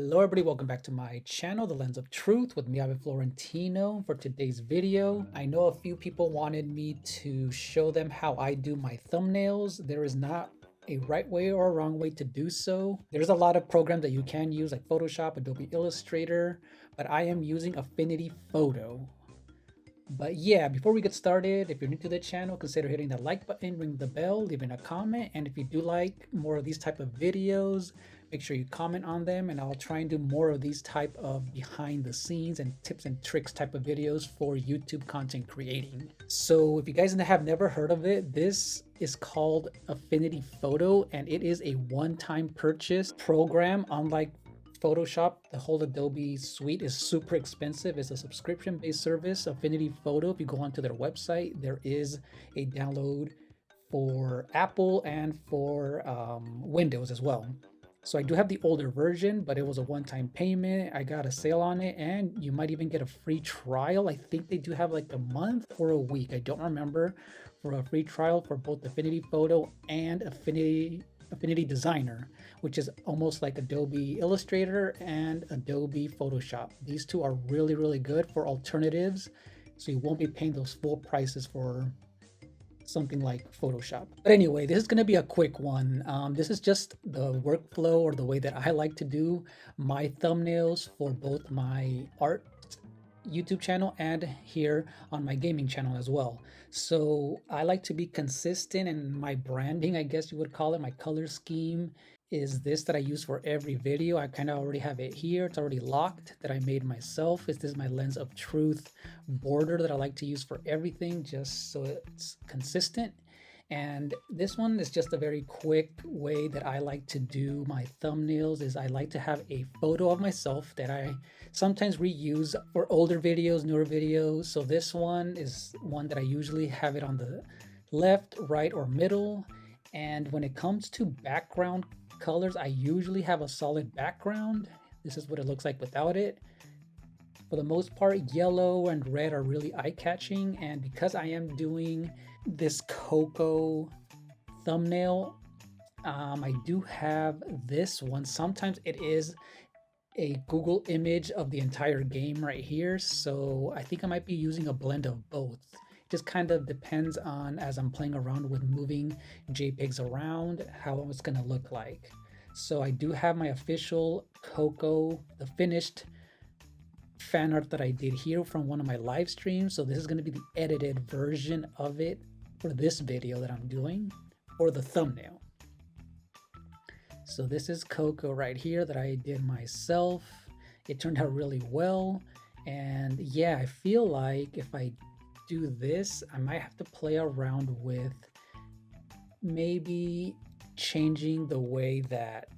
Hello everybody, welcome back to my channel, The Lens of Truth with me, Ave Florentino. For today's video, I know a few people wanted me to show them how I do my thumbnails. There is not a right way or a wrong way to do so. There's a lot of programs that you can use like Photoshop, Adobe Illustrator, but I am using Affinity Photo. But yeah, before we get started, if you're new to the channel, consider hitting the like button, ring the bell, leaving a comment. And if you do like more of these type of videos, make sure you comment on them, and I'll try and do more of these type of behind the scenes and tips and tricks type of videos for YouTube content creating. So if you guys have never heard of it, this is called Affinity Photo, and it is a one-time purchase program. Unlike Photoshop, the whole Adobe suite is super expensive. It's a subscription-based service. Affinity Photo, if you go onto their website, there is a download for Apple and for Windows as well. So I do have the older version, but it was a one-time payment. I got a sale on it, and you might even get a free trial. I think they do have like a month or a week, I don't remember, for a free trial for both Affinity Photo and Affinity Designer, which is almost like Adobe Illustrator and Adobe Photoshop. These two are really, really good for alternatives, so you won't be paying those full prices for something like Photoshop. But anyway, this is going to be a quick one. This is just the workflow or the way that I like to do my thumbnails for both my art YouTube channel and here on my gaming channel as well. So I like to be consistent in my branding, I guess you would call it. My color scheme is this that I use for every video. I kind of already have it here. It's already locked that I made myself. This is my Lens of Truth border that I like to use for everything, just so it's consistent. And this one is just a very quick way that I like to do my thumbnails. Is I like to have a photo of myself that I sometimes reuse for older videos, newer videos. So this one is one that I usually have it on the left, right, or middle. And when it comes to background colors, I usually have a solid background. This is what it looks like without it. For the most part, yellow and red are really eye-catching, and because I am doing this cocoa thumbnail, I do have this one. Sometimes it is a Google image of the entire game right here, so I think I might be using a blend of both. It just kind of depends on, as I'm playing around with moving JPEGs around, how it's going to look like. So I do have my official cocoa, the finished fan art that I did here from one of my live streams. So this is going to be the edited version of it for this video that I'm doing, or the thumbnail. So this is Coco right here that I did myself. It turned out really well. And yeah, I feel like if I do this, I might have to play around with maybe changing the way that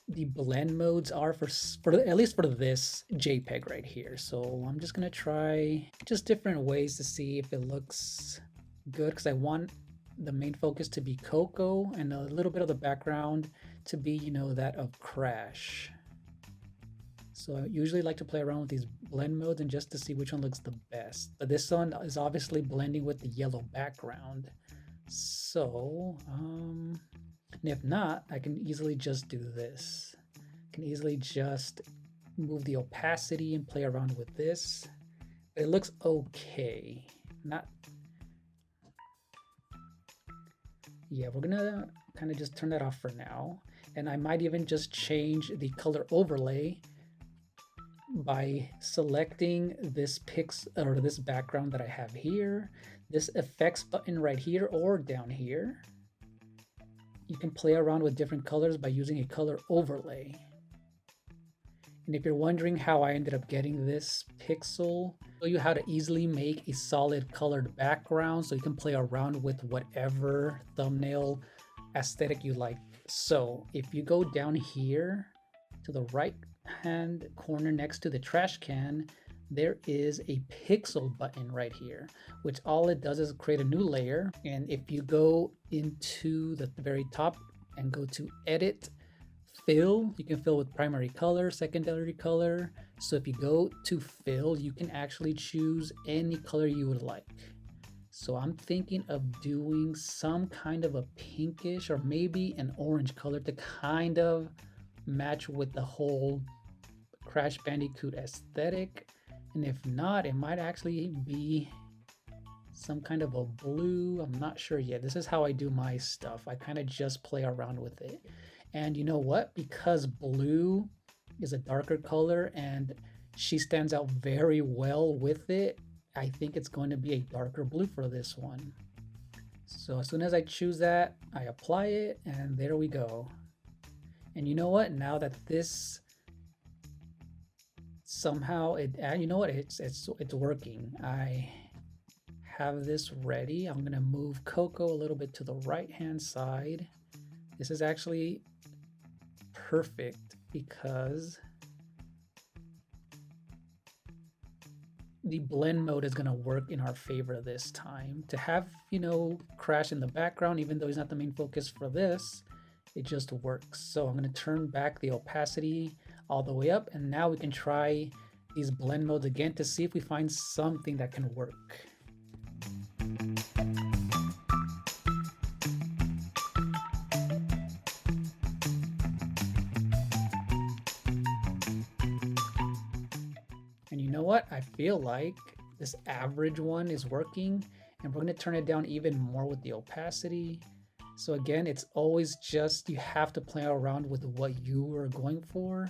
the blend modes are for at least for this JPEG right here. So I'm just gonna try just different ways to see if it looks good, because I want the main focus to be Coco and a little bit of the background to be, you know, that of Crash. So I usually like to play around with these blend modes and just to see which one looks the best. But this one is obviously blending with the yellow background. So and if not, I can easily just do this. I can easily just move the opacity and play around with this. But it looks okay. Not. Yeah, we're gonna kind of just turn that off for now. And I might even just change the color overlay by selecting this or this background that I have here, this effects button right here or down here. You can play around with different colors by using a color overlay. And if you're wondering how I ended up getting this pixel, I'll show you how to easily make a solid colored background so you can play around with whatever thumbnail aesthetic you like. So if you go down here to the right hand corner next to the trash can, there is a pixel button right here, which all it does is create a new layer. And if you go into the very top and go to edit, fill, you can fill with primary color, secondary color. So if you go to fill, you can actually choose any color you would like. So I'm thinking of doing some kind of a pinkish or maybe an orange color to kind of match with the whole Crash Bandicoot aesthetic. And if not, it might actually be some kind of a blue. I'm not sure yet. This is how I do my stuff. I kind of just play around with it. And you know what? Because blue is a darker color and she stands out very well with it, I think it's going to be a darker blue for this one. So as soon as I choose that, I apply it and there we go. And you know what? Now that this somehow you know what? It's working. I have this ready. I'm gonna move Coco a little bit to the right hand side. This is actually perfect because the blend mode is going to work in our favor this time. To have, you know, Crash in the background, even though he's not the main focus for this, it just works. So I'm going to turn back the opacity all the way up, and now we can try these blend modes again to see if we find something that can work. And you know what? I feel like this average one is working, and we're going to turn it down even more with the opacity. So again, it's always just, you have to play around with what you are going for.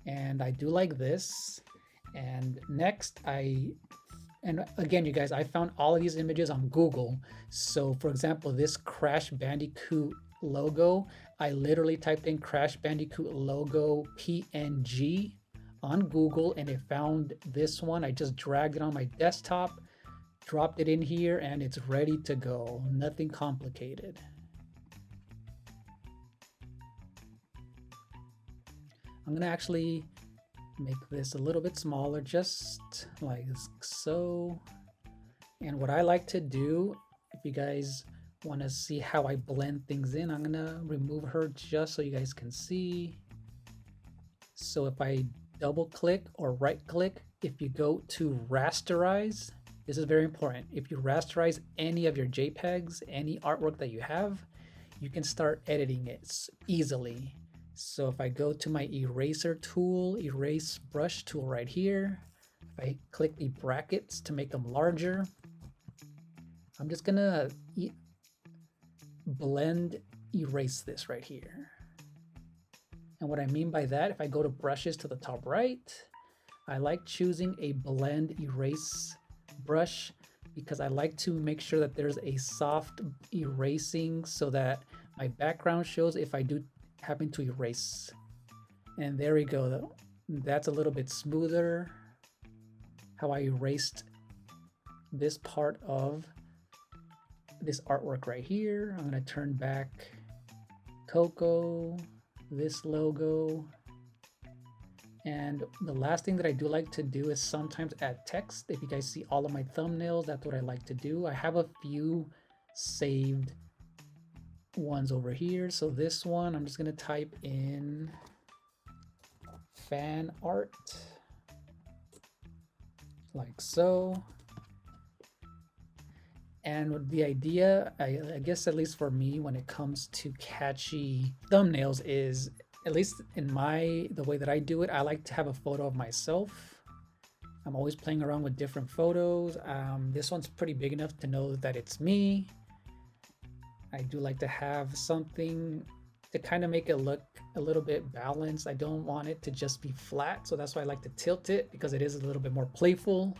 And I do like this. And next, and again, you guys, I found all of these images on Google. So for example, this Crash Bandicoot logo, I literally typed in Crash Bandicoot logo PNG on Google and it found this one. I just dragged it on my desktop, dropped it in here, and it's ready to go. Nothing complicated. I'm gonna actually make this a little bit smaller, just like so. And what I like to do, if you guys want to see how I blend things in, I'm gonna remove her just so you guys can see. So if I double click or right click, if you go to rasterize, this is very important. If you rasterize any of your JPEGs, any artwork that you have, you can start editing it easily. So if I go to my eraser tool, erase brush tool right here, if I click the brackets to make them larger, I'm just gonna blend erase this right here. And what I mean by that, if I go to brushes to the top right, I like choosing a blend erase brush because I like to make sure that there's a soft erasing so that my background shows if I do happen to erase. And there we go. That's a little bit smoother how I erased this part of this artwork right here. I'm going to turn back Coco, this logo. And the last thing that I do like to do is sometimes add text. If you guys see all of my thumbnails, that's what I like to do. I have a few saved ones over here. So this one, I'm just going to type in fan art like so. And the idea, I guess at least for me, when it comes to catchy thumbnails is, at least in the way that I do it, I like to have a photo of myself. I'm always playing around with different photos. This one's pretty big enough to know that it's me. I do like to have something to kind of make it look a little bit balanced. I don't want it to just be flat, so that's why I like to tilt it, because it is a little bit more playful.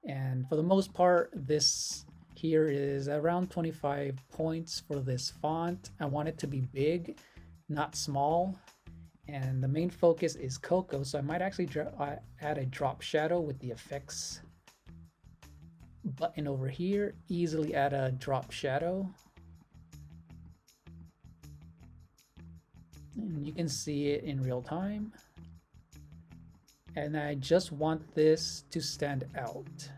And for the most part, this here is around 25 points for this font. I want it to be big, not small. And the main focus is Coco, so I might actually add a drop shadow with the effects button over here. Easily add a drop shadow. And you can see it in real time. And I just want this to stand out.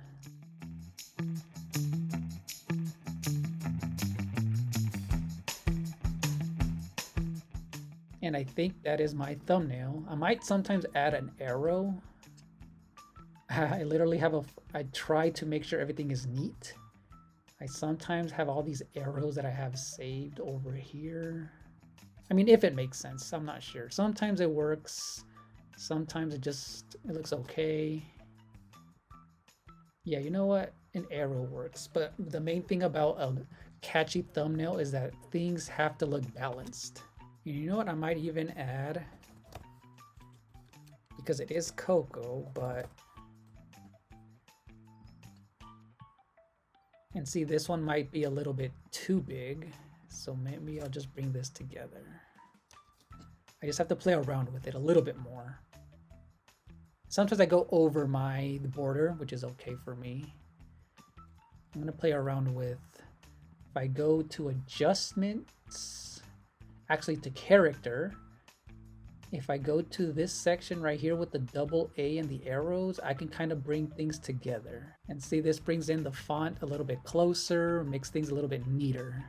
And I think that is my thumbnail. I might sometimes add an arrow. I literally have I try to make sure everything is neat. I sometimes have all these arrows that I have saved over here. I mean, if it makes sense, I'm not sure. Sometimes it works. Sometimes it looks okay. Yeah, you know what? An arrow works. But the main thing about a catchy thumbnail is that things have to look balanced. You know what? I might even add, because it is cocoa, but... And see, this one might be a little bit too big. So maybe I'll just bring this together. I just have to play around with it a little bit more. Sometimes I go over the border, which is okay for me. I'm gonna play around with, if I go to adjustments, actually to character, if I go to this section right here with the double A and the arrows, I can kind of bring things together. And see, this brings in the font a little bit closer, makes things a little bit neater.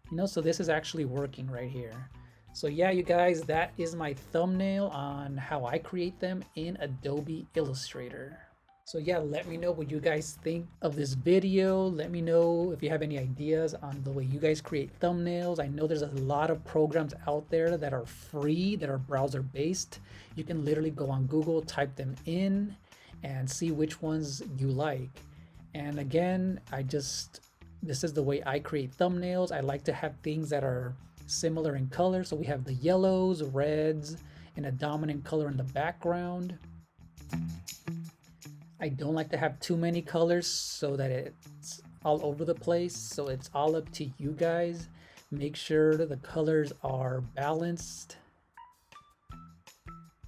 You know, so this is actually working right here. So yeah, you guys, that is my thumbnail on how I create them in Adobe Illustrator. So yeah, let me know what you guys think of this video. Let me know if you have any ideas on the way you guys create thumbnails. I know there's a lot of programs out there that are free, that are browser based. You can literally go on Google, type them in, and see which ones you like. And again, this is the way I create thumbnails. I like to have things that are similar in color. So we have the yellows, reds, and a dominant color in the background. I don't like to have too many colors so that it's all over the place. So it's all up to you guys. Make sure that the colors are balanced,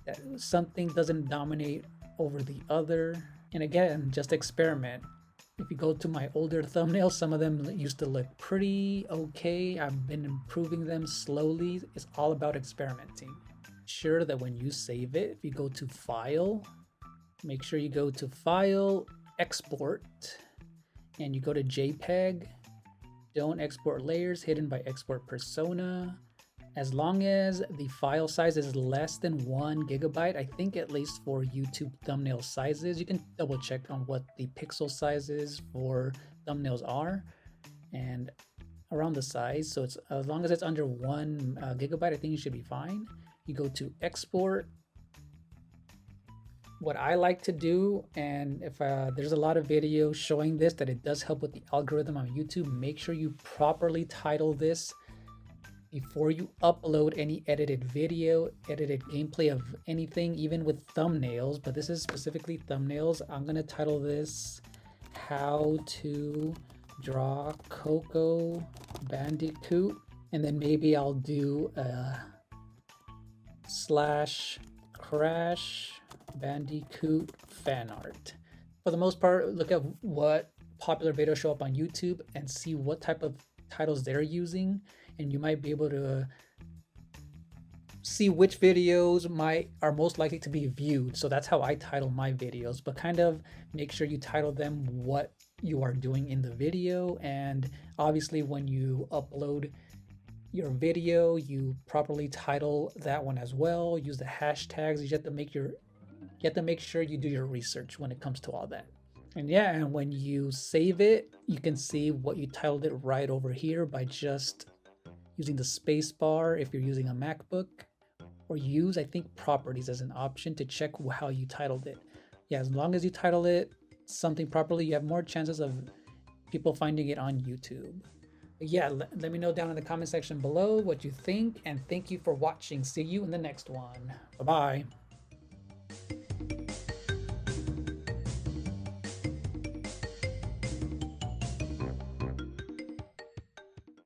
that something doesn't dominate over the other. And again, just experiment. If you go to my older thumbnails, some of them used to look pretty okay. I've been improving them slowly. It's all about experimenting. Sure that when you save it, if you go to File, make sure you go to File, Export, and you go to JPEG. Don't export layers, hidden by export persona. As long as the file size is less than 1 gigabyte, I think at least for YouTube thumbnail sizes, you can double check on what the pixel sizes for thumbnails are and around the size. So it's as long as it's under 1 gigabyte, I think you should be fine. You go to export. What I like to do, and if there's a lot of videos showing this, that it does help with the algorithm on YouTube, make sure you properly title this before you upload any edited video, edited gameplay of anything, even with thumbnails, but this is specifically thumbnails. I'm gonna title this How to Draw Coco Bandicoot, and then maybe I'll do a /Crash Bandicoot fan art. For the most part, look at what popular videos show up on YouTube and see what type of titles they're using, and you might be able to see which videos are most likely to be viewed. So that's how I title my videos, but kind of make sure you title them what you are doing in the video. And obviously when you upload your video, you properly title that one as well. Use the hashtags. You have to make sure you do your research when it comes to all that. And yeah, and when you save it, you can see what you titled it right over here by just using the space bar if you're using a MacBook, or use, I think, properties as an option to check how you titled it. Yeah, as long as you title it something properly, you have more chances of people finding it on YouTube. But yeah, let me know down in the comment section below what you think, and thank you for watching. See you in the next one. Bye-bye.